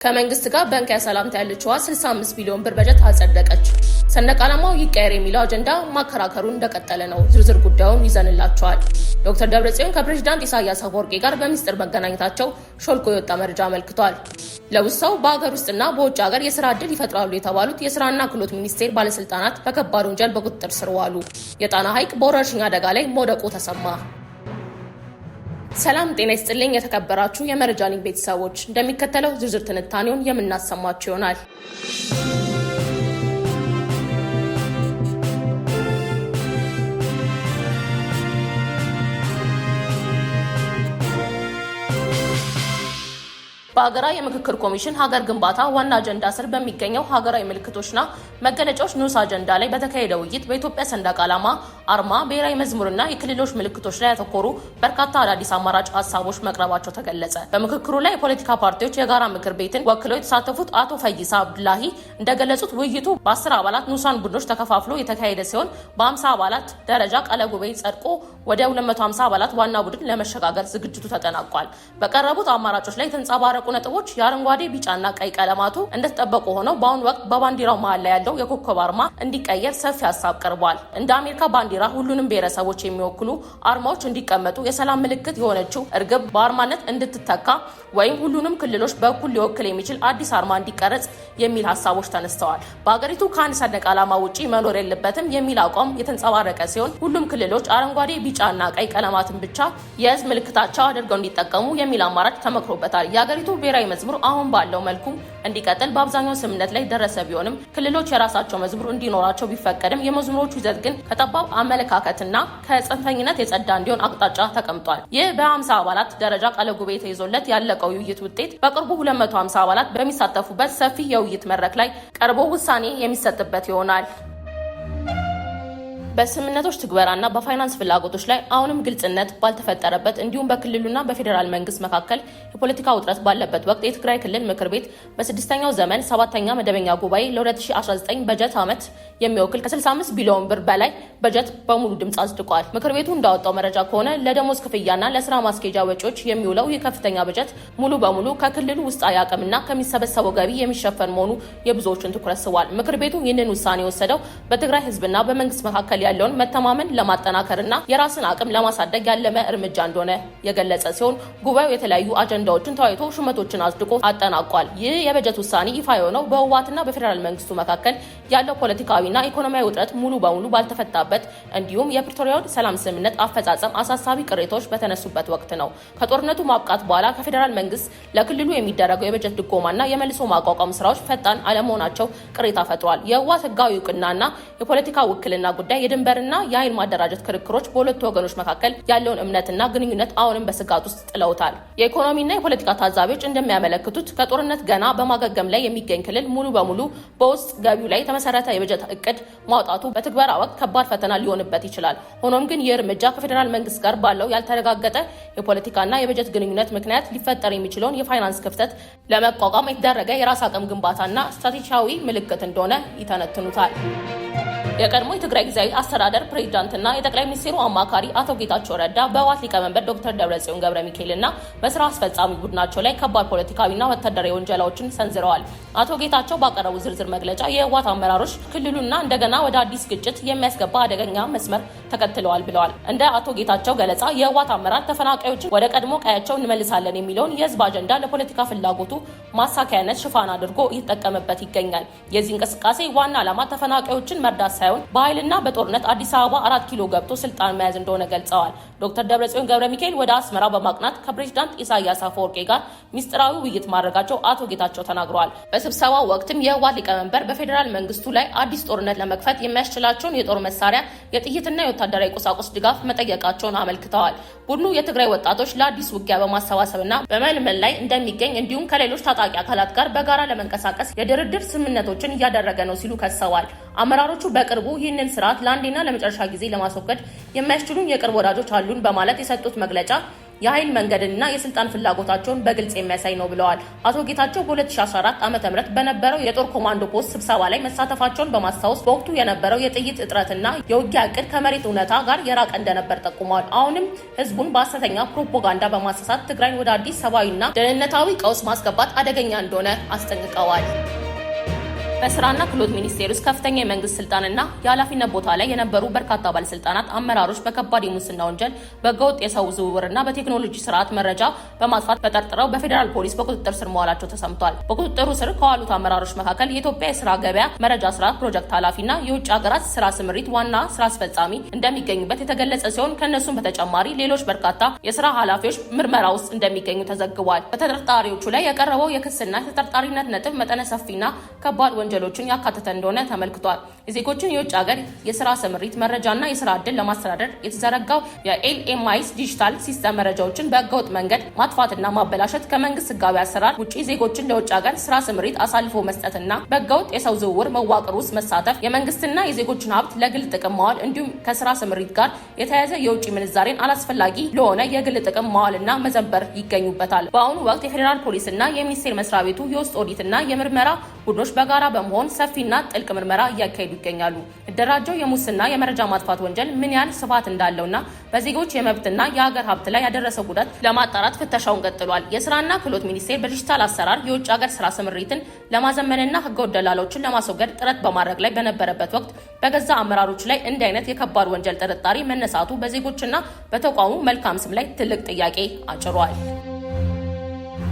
ከመንግስት ጋር ባንክ ያሰላምታ ያለችዋ 65 ቢሊዮን ብር በጀት አጸደቀች። ሰንደቅ ዓላማው ይቀየር የሚለው አጀንዳ ማከራከሩን እንደቀጠለ ነው። ዝርዝር ጉዳዩን ይዘንላቸዋል። ዶክተር ደብረጽዮን ከፕሬዝዳንት ኢሳያስ አፈወርቂ ጋር በሚስጥር መገናኘታቸው ሾልኮ የወጣ መረጃ አመልክቷል። ለውሳው በሀገር ውስጥና በውጭ ሀገር የስራ ዕድል ይፈጥራሉ የተባሉት የስራና ክህሎት ሚኒስቴር ባለስልጣናት በከባድ ወንጀል በቁጥጥር ስር ዋሉ። የጣና ሐይቅ በወረርሽኝ አደጋ ላይ መውደቁ ተሰማ። ሰላም ጤና ይስጥልኝ የተከበራችሁ የመረጃ ሊንክ ቤተሰቦች፣ እንደሚከተለው ዝርዝር ትንታኔውን የምናሰማችሁ ይሆናል። በሀገራዊ የምክክር ኮሚሽን ሀገር ግንባታ ዋና አጀንዳ ስር በሚገኘው ሀገራዊ ምልክቶችና መገለጫዎች ንዑስ አጀንዳ ላይ በተካሄደ ውይይት በኢትዮጵያ ሰንደቅ ዓላማ አርማ፣ ብሔራዊ መዝሙርና የክልሎች ምልክቶች ላይ ያተኮሩ በርካታ አዳዲስ አማራጭ ሀሳቦች መቅረባቸው ተገለጸ። በምክክሩ ላይ የፖለቲካ ፓርቲዎች የጋራ ምክር ቤትን ወክለው የተሳተፉት አቶ ፈይሳ አብዱላሂ እንደገለጹት ውይይቱ በ10 አባላት ንዑሳን ቡድኖች ተከፋፍሎ የተካሄደ ሲሆን በ50 አባላት ደረጃ ቃለ ጉባኤ ጸድቆ ወደ 250 አባላት ዋና ቡድን ለመሸጋገር ዝግጅቱ ተጠናቋል። በቀረቡት አማራጮች ላይ የተንጸባረቁ ነጥቦች የአረንጓዴ ቢጫና ቀይ ቀለማቱ እንደተጠበቁ ሆነው በአሁኑ ወቅት በባንዲራው መሀል ላይ ያለው የኮከብ አርማ እንዲቀየር ሰፊ ሀሳብ ቀርቧል። እንደ አሜሪካ ባንዲራ ሁሉንም ብሔረሰቦች የሚወክሉ አርማዎች እንዲቀመጡ፣ የሰላም ምልክት የሆነችው እርግብ በአርማነት እንድትተካ ወይም ሁሉንም ክልሎች በኩል ሊወክል የሚችል አዲስ አርማ እንዲቀረጽ የሚል ሀሳቦች ተነስተዋል። በሀገሪቱ ከአንድ ሰንደቅ ዓላማ ውጪ መኖር የለበትም የሚል አቋም የተንጸባረቀ ሲሆን ሁሉም ክልሎች አረንጓዴ ቢጫና ቀይ ቀለማትን ብቻ የህዝብ ምልክታቸው አድርገው እንዲጠቀሙ የሚል አማራጭ ተመክሮበታል። የሀገሪቱ ብሔራዊ መዝሙር አሁን ባለው መልኩ እንዲቀጥል በአብዛኛው ስምምነት ላይ ደረሰ ቢሆንም ክልሎች የራሳቸው መዝሙር እንዲኖራቸው ቢፈቀድም የመዝሙሮቹ ይዘት ግን ከጠባብ አመለካከትና ከጽንፈኝነት የጸዳ እንዲሆን አቅጣጫ ተቀምጧል። ይህ በ50 አባላት ደረጃ ቃለ ጉባኤ ተይዞለት ያለቀው የውይይት ውጤት በቅርቡ 250 አባላት በሚሳተፉበት ሰፊ የውይይት መድረክ ላይ ቀርቦ ውሳኔ የሚሰጥበት ይሆናል። በስምምነቶች ትግበራና በፋይናንስ ፍላጎቶች ላይ አሁንም ግልጽነት ባልተፈጠረበት እንዲሁም በክልሉና በፌዴራል መንግስት መካከል የፖለቲካ ውጥረት ባለበት ወቅት የትግራይ ክልል ምክር ቤት በ6ኛው ዘመን 7ኛ መደበኛ ጉባኤ ለ2019 በጀት ዓመት የሚወክል ከ65 ቢሊዮን ብር በላይ በጀት በሙሉ ድምፅ አጽድቋል። ምክር ቤቱ እንዳወጣው መረጃ ከሆነ ለደሞዝ ክፍያና ለስራ ማስኬጃ ወጪዎች የሚውለው ይህ ከፍተኛ በጀት ሙሉ በሙሉ ከክልሉ ውስጣዊ አቅምና ከሚሰበሰበው ገቢ የሚሸፈን መሆኑ የብዙዎችን ትኩረት ስቧል። ምክር ቤቱ ይህንን ውሳኔ የወሰደው በትግራይ ህዝብና በመንግስት መካከል ያለውን መተማመን ለማጠናከርና የራስን አቅም ለማሳደግ ያለመ እርምጃ እንደሆነ የገለጸ ሲሆን ጉባኤው የተለያዩ አጀንዳዎችን ተወያይቶ ሹመቶችን አጽድቆ አጠናቋል። ይህ የበጀት ውሳኔ ይፋ የሆነው በህወሓትና በፌዴራል መንግስቱ መካከል ያለው ፖለቲካዊና ኢኮኖሚያዊ ውጥረት ሙሉ በሙሉ ባልተፈታበት እንዲሁም የፕሪቶሪያው ሰላም ስምምነት አፈጻጸም አሳሳቢ ቅሬታዎች በተነሱበት ወቅት ነው። ከጦርነቱ ማብቃት በኋላ ከፌዴራል መንግስት ለክልሉ የሚደረገው የበጀት ድጎማና የመልሶ ማቋቋም ስራዎች ፈጣን አለመሆናቸው ቅሬታ ፈጥሯል። የህወሓት ህጋዊ እውቅናና የፖለቲካ ውክልና ጉዳይ የድንበርና የኃይል ማደራጀት ክርክሮች በሁለቱ ወገኖች መካከል ያለውን እምነትና ግንኙነት አሁንም በስጋት ውስጥ ጥለውታል። የኢኮኖሚና የፖለቲካ ታዛቢዎች እንደሚያመለክቱት ከጦርነት ገና በማገገም ላይ የሚገኝ ክልል ሙሉ በሙሉ በውስጥ ገቢው ላይ የተመሰረተ የበጀት እቅድ ማውጣቱ በትግበራ ወቅት ከባድ ፈተና ሊሆንበት ይችላል። ሆኖም ግን ይህ እርምጃ ከፌዴራል መንግስት ጋር ባለው ያልተረጋገጠ የፖለቲካና የበጀት ግንኙነት ምክንያት ሊፈጠር የሚችለውን የፋይናንስ ክፍተት ለመቋቋም የተደረገ የራስ አቅም ግንባታና ስትራቴጂያዊ ምልክት እንደሆነ ይተነትኑታል። የቀድሞ የትግራይ ጊዜያዊ አስተዳደር ፕሬዝዳንትና የጠቅላይ ሚኒስትሩ አማካሪ አቶ ጌታቸው ረዳ በህወሓት ሊቀመንበር ዶክተር ደብረጽዮን ገብረ ሚካኤልና በስራ አስፈጻሚ ቡድናቸው ላይ ከባድ ፖለቲካዊና ወታደራዊ ወንጀላዎችን ሰንዝረዋል። አቶ ጌታቸው ባቀረቡ ዝርዝር መግለጫ የህወሓት አመራሮች ክልሉና እንደገና ወደ አዲስ ግጭት የሚያስገባ አደገኛ መስመር ተከትለዋል ብለዋል። እንደ አቶ ጌታቸው ገለጻ የህወሓት አመራር ተፈናቃዮችን ወደ ቀድሞ ቀያቸው እንመልሳለን የሚለውን የህዝብ አጀንዳ ለፖለቲካ ፍላጎቱ ማሳካያነት ሽፋን አድርጎ እየተጠቀመበት ይገኛል። የዚህ እንቅስቃሴ ዋና ዓላማ ተፈናቃዮችን መርዳት ሳይሆን በኃይልና በጦርነት አዲስ አበባ 4 ኪሎ ገብቶ ስልጣን መያዝ እንደሆነ ገልጸዋል። ዶክተር ደብረጽዮን ገብረ ሚካኤል ወደ አስመራ በማቅናት ከፕሬዝዳንት ኢሳያስ አፈወርቂ ጋር ሚስጥራዊ ውይይት ማድረጋቸው አቶ ጌታቸው ተናግረዋል። በስብሰባው ወቅትም የህወሓት ሊቀመንበር በፌዴራል መንግስቱ ላይ አዲስ ጦርነት ለመክፈት የሚያስችላቸውን የጦር መሳሪያ፣ የጥይትና የወታደራዊ ቁሳቁስ ድጋፍ መጠየቃቸውን አመልክተዋል። ቡድኑ የትግራይ ወጣቶች ለአዲስ ውጊያ በማሰባሰብና በመልመል ላይ እንደሚገኝ እንዲሁም ከሌሎች ታጣቂ አካላት ጋር በጋራ ለመንቀሳቀስ የድርድር ስምምነቶችን እያደረገ ነው ሲሉ ከሰዋል። አመራሮቹ በቅርቡ ይህንን ስርዓት ለአንዴና ለመጨረሻ ጊዜ ለማስወገድ የሚያስችሉን የቅርብ ወዳጆች አሉን በማለት የሰጡት መግለጫ የኃይል መንገድንና የስልጣን ፍላጎታቸውን በግልጽ የሚያሳይ ነው ብለዋል። አቶ ጌታቸው በ2014 ዓ.ም በነበረው የጦር ኮማንዶ ፖስት ስብሰባ ላይ መሳተፋቸውን በማስታወስ በወቅቱ የነበረው የጥይት እጥረትና የውጊያ እቅድ ከመሬት እውነታ ጋር የራቀ እንደነበር ጠቁመዋል። አሁንም ህዝቡን በሐሰተኛ ፕሮፓጋንዳ በማሳሳት ትግራይን ወደ አዲስ ሰብአዊና ደህንነታዊ ቀውስ ማስገባት አደገኛ እንደሆነ አስጠንቅቀዋል። በስራና ክህሎት ሚኒስቴር ውስጥ ከፍተኛ የመንግስት ስልጣንና የኃላፊነት ቦታ ላይ የነበሩ በርካታ ባለስልጣናት፣ አመራሮች በከባድ የሙስና ወንጀል፣ በህገወጥ የሰው ዝውውርና በቴክኖሎጂ ስርዓት መረጃ በማጥፋት ተጠርጥረው በፌዴራል ፖሊስ በቁጥጥር ስር መዋላቸው ተሰምቷል። በቁጥጥሩ ስር ከዋሉት አመራሮች መካከል የኢትዮጵያ የስራ ገበያ መረጃ ስርዓት ፕሮጀክት ኃላፊና የውጭ ሀገራት ስራ ስምሪት ዋና ስራ አስፈጻሚ እንደሚገኙበት የተገለጸ ሲሆን ከእነሱም በተጨማሪ ሌሎች በርካታ የስራ ኃላፊዎች ምርመራ ውስጥ እንደሚገኙ ተዘግቧል። በተጠርጣሪዎቹ ላይ የቀረበው የክስና የተጠርጣሪነት ነጥብ መጠነ ሰፊና ከባድ ወንጀሎችን ያካተተ እንደሆነ ተመልክቷል። የዜጎችን የውጭ ሀገር የስራ ስምሪት መረጃና የስራ ዕድል ለማስተዳደር የተዘረጋው የኤልኤምአይስ ዲጂታል ሲስተም መረጃዎችን በህገወጥ መንገድ ማጥፋትና ማበላሸት፣ ከመንግስት ህጋዊ አሰራር ውጪ ዜጎችን ለውጭ ሀገር ስራ ስምሪት አሳልፎ መስጠትና በህገወጥ የሰው ዝውውር መዋቅር ውስጥ መሳተፍ፣ የመንግስትና የዜጎችን ሀብት ለግል ጥቅም ማዋል እንዲሁም ከስራ ስምሪት ጋር የተያያዘ የውጭ ምንዛሬን አላስፈላጊ ለሆነ የግል ጥቅም ማዋልና መዘንበር ይገኙበታል። በአሁኑ ወቅት የፌዴራል ፖሊስና የሚኒስቴር መስሪያ ቤቱ የውስጥ ኦዲትና የምርመራ ቡድኖች በጋራ በመሆን ሰፊና ጥልቅ ምርመራ እያካሄዱ ይገኛሉ። የተደራጀው የሙስና የመረጃ ማጥፋት ወንጀል ምን ያህል ስፋት እንዳለውና በዜጎች የመብትና የሀገር ሀብት ላይ ያደረሰው ጉዳት ለማጣራት ፍተሻውን ቀጥሏል። የስራና ክህሎት ሚኒስቴር በዲጂታል አሰራር የውጭ ሀገር ስራ ስምሪትን ለማዘመንና ህገወጥ ደላሎችን ለማስወገድ ጥረት በማድረግ ላይ በነበረበት ወቅት በገዛ አመራሮች ላይ እንዲህ አይነት የከባድ ወንጀል ጥርጣሬ መነሳቱ በዜጎችና በተቋሙ መልካም ስም ላይ ትልቅ ጥያቄ አጭሯል።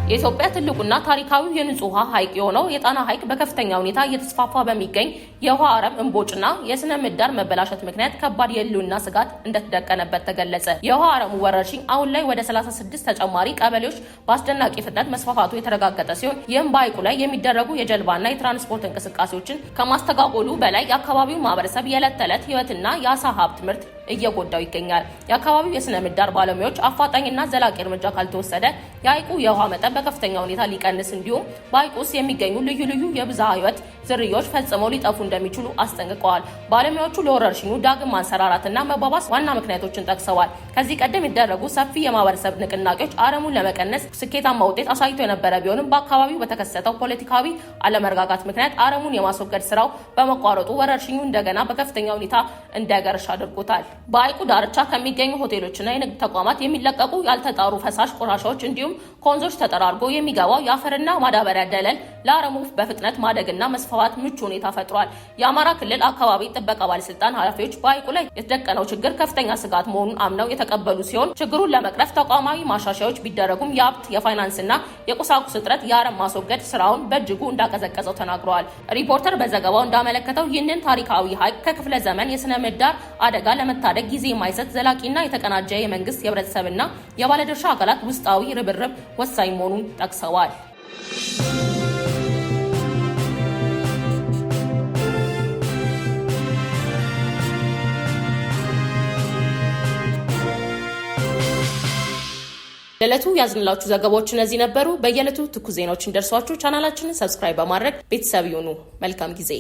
የኢትዮጵያ ትልቁና ታሪካዊው የንጹህ ውሃ ሐይቅ የሆነው የጣና ሐይቅ በከፍተኛ ሁኔታ እየተስፋፋ በሚገኝ የውሃ አረም፣ እንቦጭና የስነ ምህዳር መበላሸት ምክንያት ከባድ የህልውና ስጋት እንደተደቀነበት ተገለጸ። የውሃ አረሙ ወረርሽኝ አሁን ላይ ወደ 36 ተጨማሪ ቀበሌዎች በአስደናቂ ፍጥነት መስፋፋቱ የተረጋገጠ ሲሆን ይህም በሐይቁ ላይ የሚደረጉ የጀልባና የትራንስፖርት እንቅስቃሴዎችን ከማስተጓጎሉ በላይ የአካባቢው ማህበረሰብ የዕለት ተዕለት ህይወትና የአሳ ሀብት ምርት እየጎዳው ይገኛል። የአካባቢው የስነ ምህዳር ባለሙያዎች አፋጣኝና ዘላቂ እርምጃ ካልተወሰደ የሐይቁ የውሃ መጠን በከፍተኛ ሁኔታ ሊቀንስ እንዲሁም በሐይቁ ውስጥ የሚገኙ ልዩ ልዩ የብዝሃ ህይወት ዝርያዎች ፈጽመው ሊጠፉ እንደሚችሉ አስጠንቅቀዋል። ባለሙያዎቹ ለወረርሽኙ ዳግም ማንሰራራትና መባባስ ዋና ምክንያቶችን ጠቅሰዋል። ከዚህ ቀደም የሚደረጉ ሰፊ የማህበረሰብ ንቅናቄዎች አረሙን ለመቀነስ ስኬታማ ውጤት አሳይቶ የነበረ ቢሆንም በአካባቢው በተከሰተው ፖለቲካዊ አለመረጋጋት ምክንያት አረሙን የማስወገድ ስራው በመቋረጡ ወረርሽኙ እንደገና በከፍተኛ ሁኔታ እንዲያገረሽ አድርጎታል። በሐይቁ ዳርቻ ከሚገኙ ሆቴሎችና የንግድ ተቋማት የሚለቀቁ ያልተጣሩ ፈሳሽ ቆሻሻዎች እንዲሁም ከወንዞች ተጠራርጎ የሚገባው የአፈርና ማዳበሪያ ደለል ለአረሙ በፍጥነት ማደግና መስፋፋት ምቹ ሁኔታ ፈጥሯል። የአማራ ክልል አካባቢ ጥበቃ ባለስልጣን ኃላፊዎች በሐይቁ ላይ የተደቀነው ችግር ከፍተኛ ስጋት መሆኑን አምነው የተቀበሉ ሲሆን ችግሩን ለመቅረፍ ተቋማዊ ማሻሻያዎች ቢደረጉም የሀብት የፋይናንስና የቁሳቁስ እጥረት የአረም ማስወገድ ስራውን በእጅጉ እንዳቀዘቀዘው ተናግረዋል። ሪፖርተር በዘገባው እንዳመለከተው ይህንን ታሪካዊ ሐይቅ ከክፍለ ዘመን የስነ ምህዳር አደጋ ለመታደግ ጊዜ የማይሰጥ ዘላቂና የተቀናጀ የመንግስት የህብረተሰብና የባለድርሻ አካላት ውስጣዊ ርብርብ ወሳኝ መሆኑን ጠቅሰዋል። ለዕለቱ ያዝንላችሁ ዘገባዎች እነዚህ ነበሩ። በየዕለቱ ትኩስ ዜናዎች እንደርሷችሁ ቻናላችንን ሰብስክራይብ በማድረግ ቤተሰብ ይሁኑ። መልካም ጊዜ